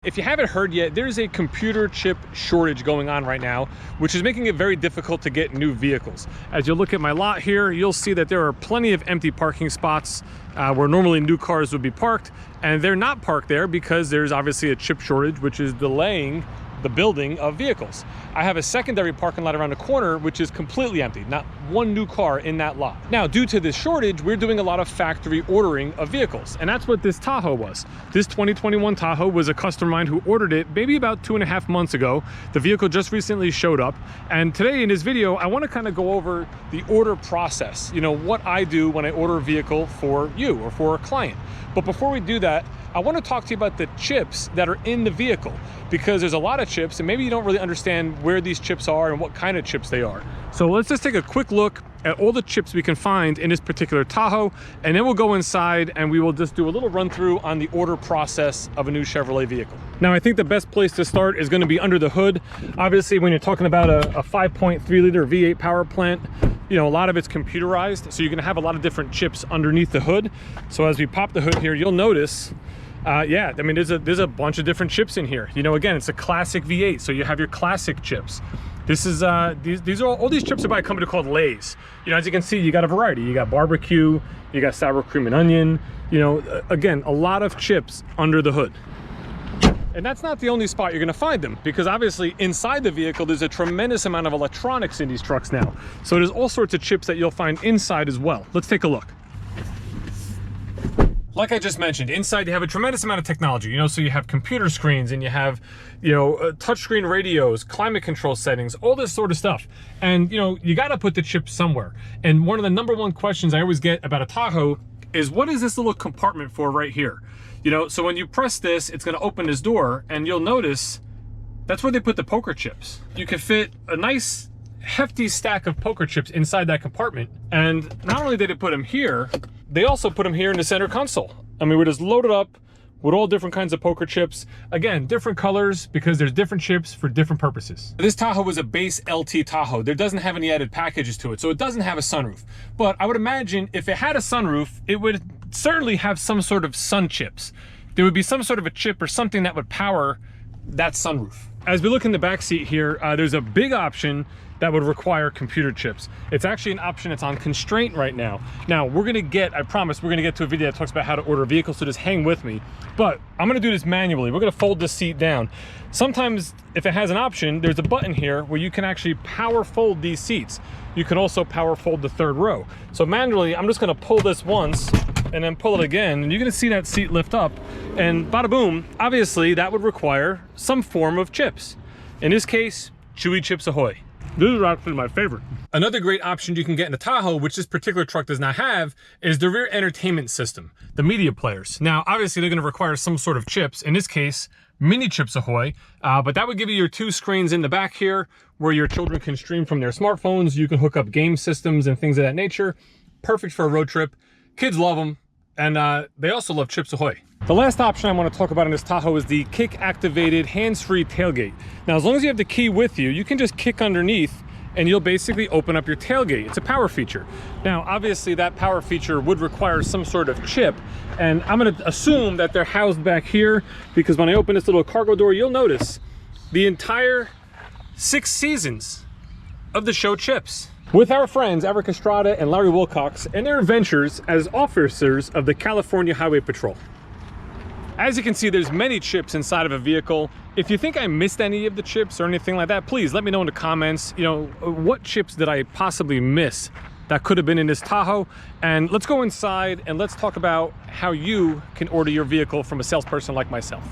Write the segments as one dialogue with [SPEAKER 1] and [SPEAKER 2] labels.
[SPEAKER 1] if you haven't heard yet, there's a computer chip shortage going on right now, which is making it very difficult to get new vehicles. As you look at my lot here, you'll see that there are plenty of empty parking spots where normally new cars would be parked, and they're not parked there because there's obviously a chip shortage, which is delaying the building of vehicles. I have a secondary parking lot around the corner, which is completely empty, not one new car in that lot. Now, due to this shortage, we're doing a lot of factory ordering of vehicles, and that's what this Tahoe was. This 2021 Tahoe was a customer of mine who ordered it maybe about 2.5 months ago. The vehicle just recently showed up, and today in this video, I want to kind of go over the order process, you know, what I do when I order a vehicle for you or for a client. But before we do that, I want to talk to you about the chips that are in the vehicle, because there's a lot of chips and maybe you don't really understand where these chips are and what kind of chips they are. So let's just take a quick look at all the chips we can find in this particular Tahoe, and then we'll go inside and we will just do a little run through on the order process of a new Chevrolet vehicle. Now, I think the best place to start is going to be under the hood. Obviously, when you're talking about a 5.3 liter V8 power plant, you know, a lot of it's computerized, so you're going to have a lot of different chips underneath the hood. So as we pop the hood here, you'll notice yeah, I mean, there's a bunch of different chips in here. You know, again, it's a classic V8, so you have your classic chips. This is these are all these chips are by a company called Lay's. You know, as you can see, you got a variety. You got barbecue, you got sour cream and onion. You know, again, a lot of chips under the hood. And that's not the only spot you're going to find them, because obviously inside the vehicle there's a tremendous amount of electronics in these trucks now. So there's all sorts of chips that you'll find inside as well. Let's take a look. Like I just mentioned, inside you have a tremendous amount of technology, you know, so you have computer screens and you have, you know, touchscreen radios, climate control settings, all this sort of stuff. And, you know, you got to put the chips somewhere. And one of the #1 questions I always get about a Tahoe is, what is this little compartment for right here? You know, so when you press this, it's going to open this door, and you'll notice that's where they put the poker chips. You can fit a nice hefty stack of poker chips inside that compartment. And not only did they put them here, they also put them here in the center console. I mean, we're just loaded up with all different kinds of poker chips. Again, different colors, because there's different chips for different purposes. This Tahoe was a base LT Tahoe. There doesn't have any added packages to it, so it doesn't have a sunroof. But I would imagine if it had a sunroof, it would certainly have some sort of sun chips. There would be some sort of a chip or something that would power that sunroof. As we look in the back seat here, there's a big option that would require computer chips. It's actually an option that's on constraint right now. Now, we're gonna get, I promise, we're gonna get to a video that talks about how to order vehicles, so just hang with me. But I'm gonna do this manually. We're gonna fold this seat down. Sometimes, if it has an option, there's a button here where you can actually power fold these seats. You can also power fold the third row. So manually, I'm just gonna pull this once and then pull it again, and you're gonna see that seat lift up, and bada boom, obviously that would require some form of chips. In this case, Chewy Chips Ahoy. This is actually my favorite. Another great option you can get in the Tahoe, which this particular truck does not have, is the rear entertainment system, the media players. Now, obviously they're gonna require some sort of chips, in this case, mini Chips Ahoy, but that would give you your 2 screens in the back here where your children can stream from their smartphones. You can hook up game systems and things of that nature. Perfect for a road trip. Kids love them, and they also love Chips Ahoy. The last option I want to talk about in this Tahoe is the kick-activated hands-free tailgate. Now, as long as you have the key with you, you can just kick underneath and you'll basically open up your tailgate. It's a power feature. Now, obviously that power feature would require some sort of chip, and I'm going to assume that they're housed back here, because when I open this little cargo door, you'll notice the entire 6 seasons of the show chips. With our friends Eric Estrada and Larry Wilcox and their adventures as officers of the California Highway Patrol. As you can see, there's many chips inside of a vehicle. If you think I missed any of the chips or anything like that, please let me know in the comments, you know, what chips did I possibly miss that could have been in this Tahoe. And let's go inside and let's talk about how you can order your vehicle from a salesperson like myself.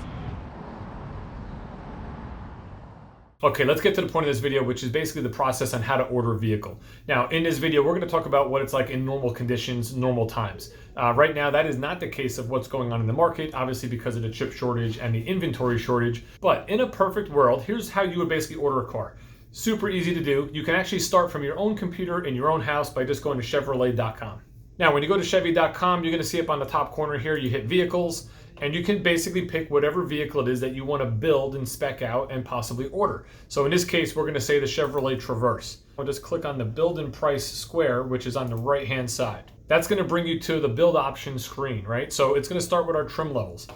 [SPEAKER 1] Okay, let's get to the point of this video, which is basically the process on how to order a vehicle. Now, in this video, we're going to talk about what it's like in normal conditions, normal times. Right now, that is not the case of what's going on in the market, obviously because of the chip shortage and the inventory shortage. But in a perfect world, here's how you would basically order a car. Super easy to do. You can actually start from your own computer in your own house by just going to Chevrolet.com. Now, when you go to Chevy.com, you're going to see up on the top corner here, you hit Vehicles, and you can basically pick whatever vehicle it is that you want to build and spec out and possibly order. So in this case, we're going to say the Chevrolet Traverse. I'll just click on the build and price square, which is on the right-hand side. That's going to bring you to the build options screen, right? So it's going to start with our trim levels.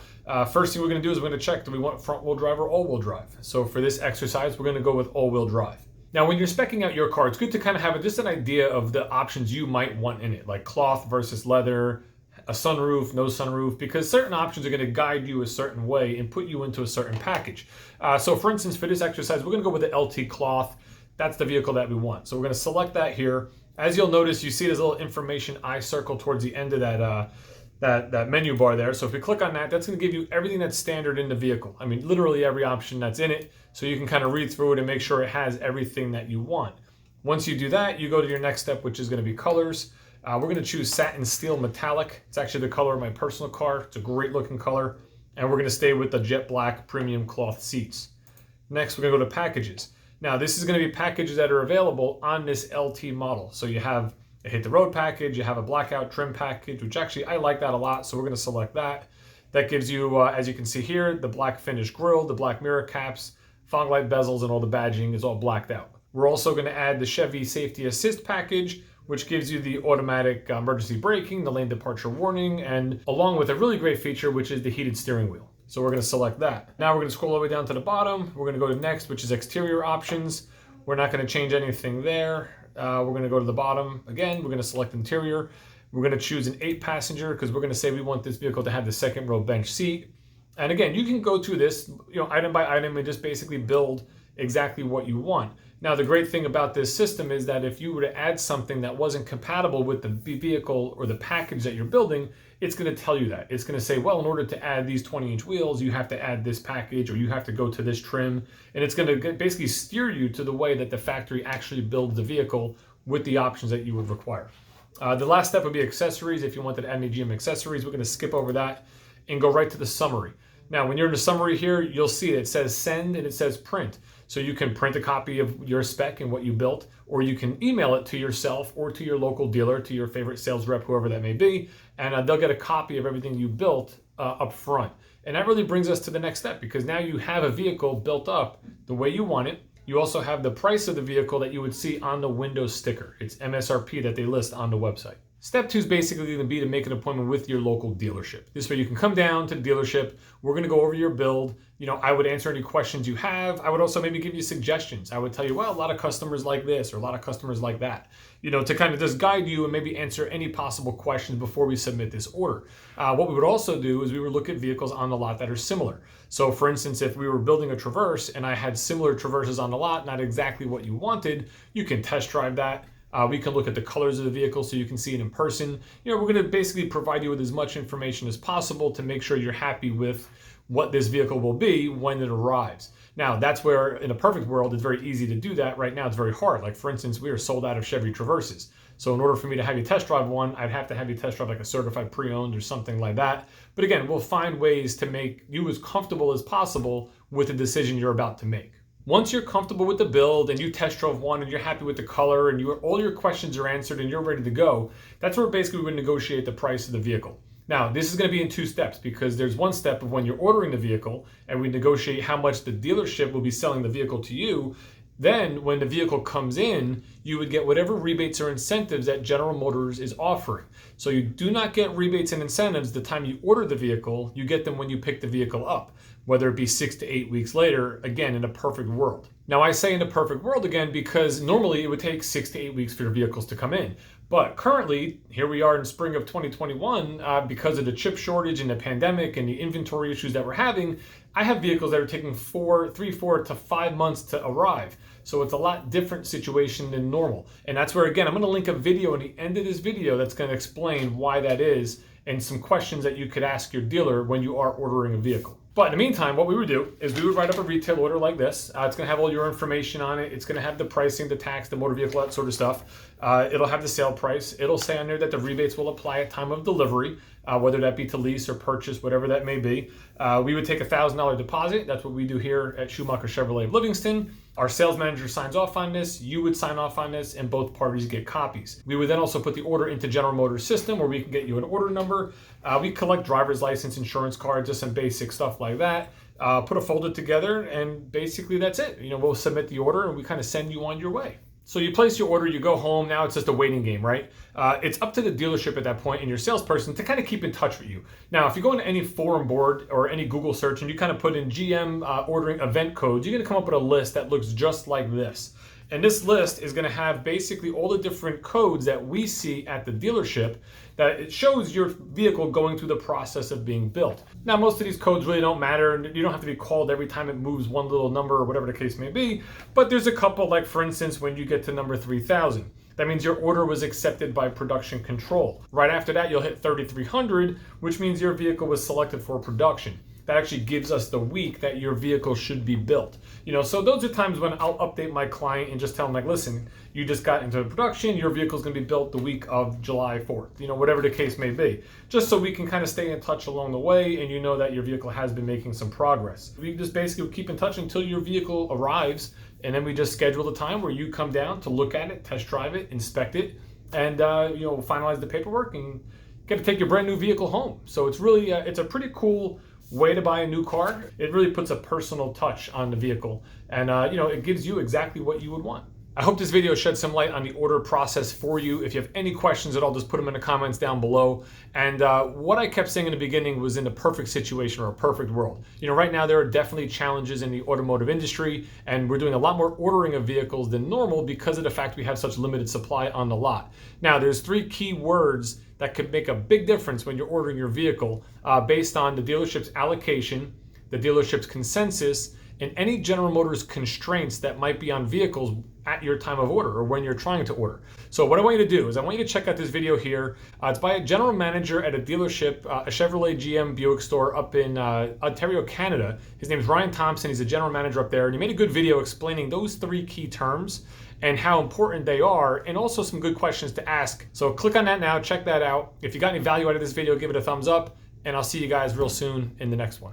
[SPEAKER 1] First thing we're going to do is we're going to check, do we want front wheel drive or all wheel drive? So for this exercise, we're going to go with all wheel drive. Now, when you're speccing out your car, it's good to kind of have just an idea of the options you might want in it, like cloth versus leather, a sunroof, no sunroof, because certain options are going to guide you a certain way and put you into a certain package. So for instance, for this exercise, we're going to go with the LT cloth. That's the vehicle that we want. So we're going to select that here. As you'll notice, you see there's a little information eye circle towards the end of that menu bar there. So if we click on that, that's going to give you everything that's standard in the vehicle. I mean, literally every option that's in it. So you can kind of read through it and make sure it has everything that you want. Once you do that, you go to your next step, which is going to be colors. We're going to choose satin steel metallic. It's actually the color of my personal car. It's a great looking color. And we're going to stay with the jet black premium cloth seats. Next, we're going to go to packages. Now, this is going to be packages that are available on this LT model. So you have a hit the road package, you have a blackout trim package, which actually I like that a lot. So we're going to select that. That gives you, as you can see here, the black finish grille, the black mirror caps, fog light bezels, and all the badging is all blacked out. We're also going to add the Chevy safety assist package, which gives you the automatic emergency braking, the lane departure warning, and along with a really great feature, which is the heated steering wheel. So we're going to select that. Now we're going to scroll all the way down to the bottom. We're going to go to next, which is exterior options. We're not going to change anything there. We're going to go to the bottom. Again, we're going to select interior. We're going to choose an 8-passenger because we're going to say we want this vehicle to have the second row bench seat. And again, you can go through this, item by item and just basically build exactly what you want. Now, the great thing about this system is that if you were to add something that wasn't compatible with the vehicle or the package that you're building, it's going to tell you that. It's going to say, well, in order to add these 20-inch wheels, you have to add this package or you have to go to this trim. And it's going to basically steer you to the way that the factory actually builds the vehicle with the options that you would require. The last step would be accessories. If you wanted to add any GM accessories, we're going to skip over that and go right to the summary. Now, when you're in the summary here, you'll see it says send and it says print. So you can print a copy of your spec and what you built, or you can email it to yourself or to your local dealer, to your favorite sales rep, whoever that may be, and they'll get a copy of everything you built up front. And that really brings us to the next step, because now you have a vehicle built up the way you want it. You also have the price of the vehicle that you would see on the window sticker. It's MSRP that they list on the website. Step 2 is basically going to be to make an appointment with your local dealership. This way you can come down to the dealership. We're going to go over your build. I would answer any questions you have. I would also maybe give you suggestions. I would tell you, well, a lot of customers like this or a lot of customers like that, to kind of just guide you and maybe answer any possible questions before we submit this order. What we would also do is we would look at vehicles on the lot that are similar. So for instance, if we were building a Traverse and I had similar Traverses on the lot, not exactly what you wanted, you can test drive that. We can look at the colors of the vehicle so you can see it in person. We're going to basically provide you with as much information as possible to make sure you're happy with what this vehicle will be when it arrives. Now, that's where in a perfect world, it's very easy to do that. Right now, it's very hard. Like for instance, we are sold out of Chevy Traverses. So in order for me to have you test drive one, I'd have to have you test drive like a certified pre-owned or something like that. But again, we'll find ways to make you as comfortable as possible with the decision you're about to make. Once you're comfortable with the build and you test drove one and you're happy with the color and all your questions are answered and you're ready to go, that's where basically we would negotiate the price of the vehicle. Now, this is going to be in 2 steps, because there's one step of when you're ordering the vehicle and we negotiate how much the dealership will be selling the vehicle to you. Then when the vehicle comes in, you would get whatever rebates or incentives that General Motors is offering. So you do not get rebates and incentives the time you order the vehicle. You get them when you pick the vehicle up, whether it be 6 to 8 weeks later, again, in a perfect world. Now, I say in a perfect world again, because normally it would take 6 to 8 weeks for your vehicles to come in. But currently, here we are in spring of 2021, because of the chip shortage and the pandemic and the inventory issues that we're having, I have vehicles that are taking 4 to 5 months to arrive. So it's a lot different situation than normal. And that's where, again, I'm going to link a video at the end of this video that's going to explain why that is and some questions that you could ask your dealer when you are ordering a vehicle. But in the meantime, what we would do is we would write up a retail order like this. It's going to have all your information on it. It's going to have the pricing, the tax, the motor vehicle, that sort of stuff. It'll have the sale price. It'll say on there that the rebates will apply at time of delivery, whether that be to lease or purchase, whatever that may be. We would take a $1,000 deposit. That's what we do here at Schumacher Chevrolet of Livingston. Our sales manager signs off on this. You would sign off on this, and both parties get copies. We would then also put the order into General Motors system, where we can get you an order number. We collect driver's license, insurance cards, just some basic stuff like that. Put a folder together, and basically that's it. We'll submit the order, and we kind of send you on your way. So you place your order, you go home, now it's just a waiting game, right? It's up to the dealership at that point and your salesperson to kind of keep in touch with you. Now, if you go into any forum board or any Google search and you kind of put in GM ordering event codes, you're gonna come up with a list that looks just like this. And this list is gonna have basically all the different codes that we see at the dealership that it shows your vehicle going through the process of being built. Now, most of these codes really don't matter, and you don't have to be called every time it moves one little number or whatever the case may be, but there's a couple, like for instance, when you get to number 3000, that means your order was accepted by production control. Right after that, you'll hit 3300, which means your vehicle was selected for production. That actually gives us the week that your vehicle should be built. So those are times when I'll update my client and just tell them, like, listen, you just got into production, your vehicle's gonna be built the week of July 4th, whatever the case may be. Just so we can kind of stay in touch along the way and you know that your vehicle has been making some progress. We just basically keep in touch until your vehicle arrives, and then we just schedule the time where you come down to look at it, test drive it, inspect it, and finalize the paperwork and get to take your brand new vehicle home. So it's really, it's a pretty cool way to buy a new car. It really puts a personal touch on the vehicle, and it gives you exactly what you would want. I hope this video shed some light on the order process for you. If you have any questions at all, just put them in the comments down below. And what I kept saying in the beginning was in a perfect situation or a perfect world. Right now there are definitely challenges in the automotive industry, and we're doing a lot more ordering of vehicles than normal because of the fact we have such limited supply on the lot. Now, there's 3 key words that could make a big difference when you're ordering your vehicle based on the dealership's allocation, the dealership's consensus, and any General Motors constraints that might be on vehicles at your time of order or when you're trying to order. So what I want you to do is I want you to check out this video here. It's by a general manager at a dealership, a Chevrolet GM Buick store up in Ontario, Canada. His name is Ryan Thompson. He's a general manager up there, and he made a good video explaining those 3 key terms and how important they are, and also some good questions to ask. So click on that now, check that out. If you got any value out of this video, give it a thumbs up, and I'll see you guys real soon in the next one.